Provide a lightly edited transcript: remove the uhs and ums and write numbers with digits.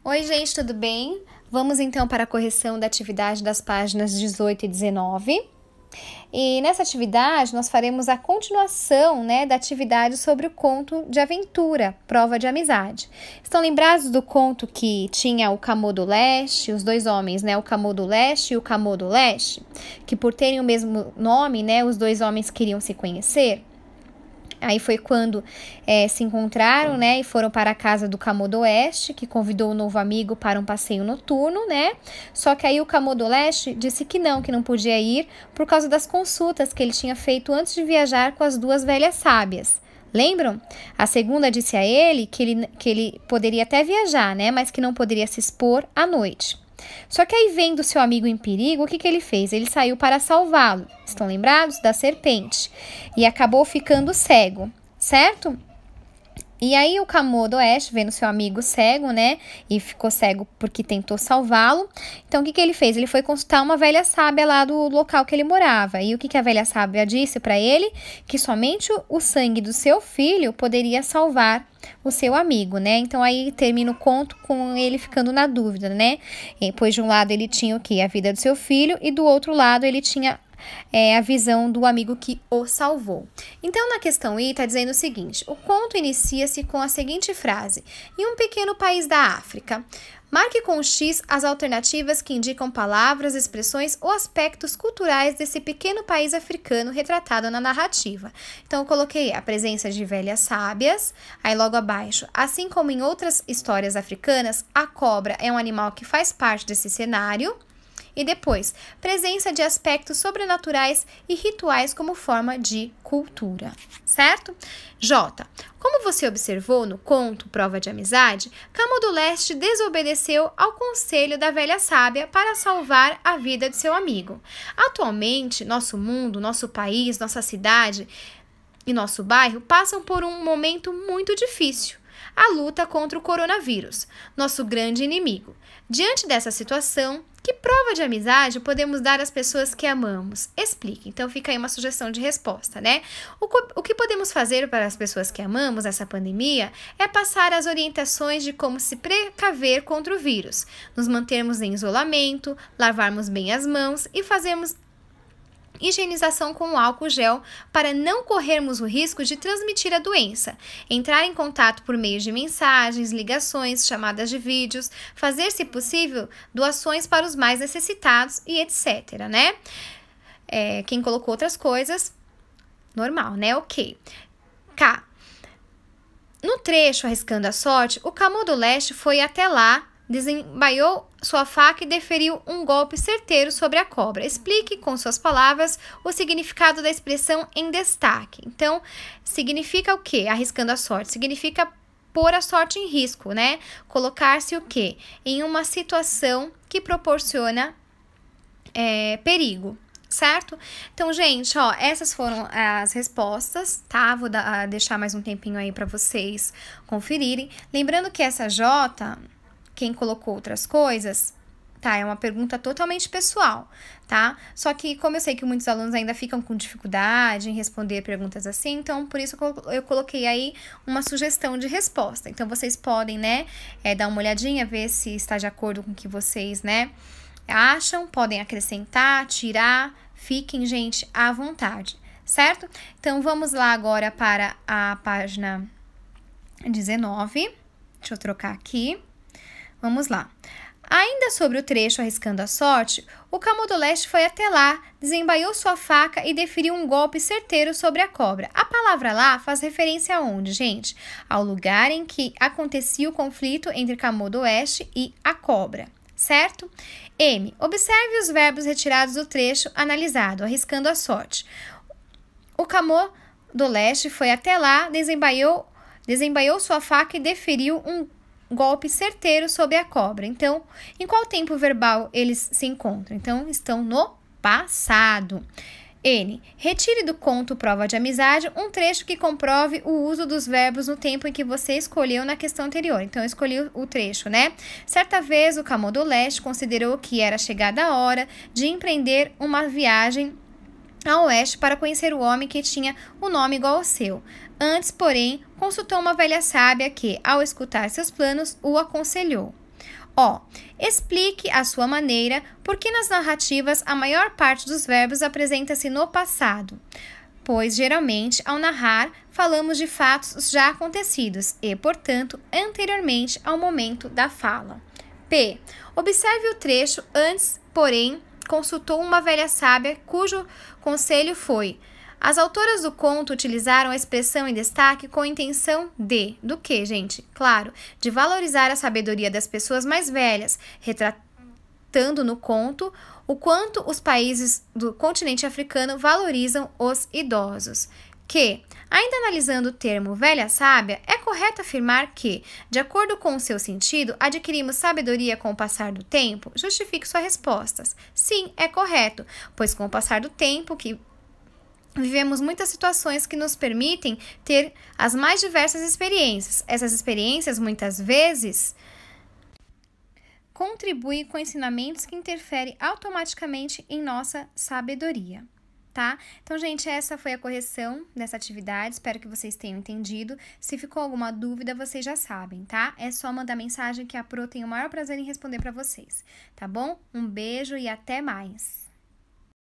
Oi, gente, tudo bem? Vamos então para a correção da atividade das páginas 18 e 19. E nessa atividade nós faremos a continuação, da atividade sobre o conto de aventura, Prova de Amizade. Estão lembrados do conto que tinha o Camô do Leste, os dois homens, o Camô do Leste e o Camô do Leste, que por terem o mesmo nome, os dois homens queriam se conhecer? Aí foi quando se encontraram, e foram para a casa do Camô do Oeste, que convidou o novo amigo para um passeio noturno, Só que aí o Camô do Leste disse que não podia ir por causa das consultas que ele tinha feito antes de viajar com as duas velhas sábias. Lembram? A segunda disse a ele que ele poderia até viajar, mas que não poderia se expor à noite. Só que aí, vendo seu amigo em perigo, o que ele fez? Ele saiu para salvá-lo. Estão lembrados? Da serpente. E acabou ficando cego, certo? E aí o Camô do Oeste, vendo seu amigo cego, e ficou cego porque tentou salvá-lo. Então, o que ele fez? Ele foi consultar uma velha sábia lá do local que ele morava. E o que a velha sábia disse para ele? Que somente o sangue do seu filho poderia salvar o seu amigo, Então, aí termina o conto com ele ficando na dúvida, Pois de um lado ele tinha o quê? A vida do seu filho, e do outro lado ele tinha a visão do amigo que o salvou. Então, na questão I, está dizendo o seguinte: o conto inicia-se com a seguinte frase: em um pequeno país da África. Marque com X as alternativas que indicam palavras, expressões ou aspectos culturais desse pequeno país africano retratado na narrativa. Então, eu coloquei a presença de velhas sábias, aí logo abaixo, assim como em outras histórias africanas, a cobra é um animal que faz parte desse cenário. E depois, presença de aspectos sobrenaturais e rituais como forma de cultura, certo? J. Como você observou no conto Prova de Amizade, Camô do Leste desobedeceu ao conselho da velha sábia para salvar a vida de seu amigo. Atualmente, nosso mundo, nosso país, nossa cidade e nosso bairro passam por um momento muito difícil. A luta contra o coronavírus, nosso grande inimigo. Diante dessa situação, que prova de amizade podemos dar às pessoas que amamos? Explique. Então, fica aí uma sugestão de resposta, O que podemos fazer para as pessoas que amamos nessa pandemia é passar as orientações de como se precaver contra o vírus, nos mantermos em isolamento, lavarmos bem as mãos e fazermos higienização com álcool gel para não corrermos o risco de transmitir a doença, entrar em contato por meio de mensagens, ligações, chamadas de vídeos, fazer, se possível, doações para os mais necessitados e etc, Quem colocou outras coisas, normal, Ok. K. No trecho Arriscando a Sorte, o Camô do Leste foi até lá, desembaiou sua faca e deferiu um golpe certeiro sobre a cobra. Explique com suas palavras o significado da expressão em destaque. Então, significa o quê? Arriscando a sorte. Significa pôr a sorte em risco, Colocar-se o quê? Em uma situação que proporciona perigo. Certo? Então, gente, essas foram as respostas, tá? Vou deixar mais um tempinho aí para vocês conferirem. Lembrando que essa J, quem colocou outras coisas, tá? É uma pergunta totalmente pessoal, tá? Só que, como eu sei que muitos alunos ainda ficam com dificuldade em responder perguntas assim, então, por isso eu coloquei aí uma sugestão de resposta. Então, vocês podem, dar uma olhadinha, ver se está de acordo com o que vocês, acham, podem acrescentar, tirar, fiquem, gente, à vontade, certo? Então, vamos lá agora para a página 19. Deixa eu trocar aqui. Vamos lá. Ainda sobre o trecho Arriscando a Sorte, o Camô do Leste foi até lá, desembaiou sua faca e deferiu um golpe certeiro sobre a cobra. A palavra lá faz referência aonde, gente? Ao lugar em que acontecia o conflito entre Camô do Oeste e a cobra, certo? M. Observe os verbos retirados do trecho analisado, Arriscando a Sorte. O Camô do Leste foi até lá, desembaiou sua faca e deferiu um golpe certeiro sobre a cobra. Então, em qual tempo verbal eles se encontram? Então, estão no passado. N. Retire do conto Prova de Amizade um trecho que comprove o uso dos verbos no tempo em que você escolheu na questão anterior. Então, eu escolhi o trecho, Certa vez, o Camô do Leste considerou que era chegada a hora de empreender uma viagem ao oeste para conhecer o homem que tinha um nome igual ao seu. Antes, porém, consultou uma velha sábia que, ao escutar seus planos, o aconselhou. Ó, explique à sua maneira por que nas narrativas a maior parte dos verbos apresenta-se no passado, pois geralmente ao narrar falamos de fatos já acontecidos e, portanto, anteriormente ao momento da fala. P. Observe o trecho antes, porém, consultou uma velha sábia cujo conselho foi: as autoras do conto utilizaram a expressão em destaque com a intenção do que, gente? Claro, de valorizar a sabedoria das pessoas mais velhas, retratando no conto o quanto os países do continente africano valorizam os idosos. Ainda analisando o termo velha sábia, é correto afirmar que, de acordo com o seu sentido, adquirimos sabedoria com o passar do tempo? Justifique suas respostas. Sim, é correto, pois com o passar do tempo vivemos muitas situações que nos permitem ter as mais diversas experiências. Essas experiências, muitas vezes, contribuem com ensinamentos que interferem automaticamente em nossa sabedoria, tá? Então, gente, essa foi a correção dessa atividade. Espero que vocês tenham entendido. Se ficou alguma dúvida, vocês já sabem, tá? É só mandar mensagem que a Pro tem o maior prazer em responder para vocês, tá bom? Um beijo e até mais!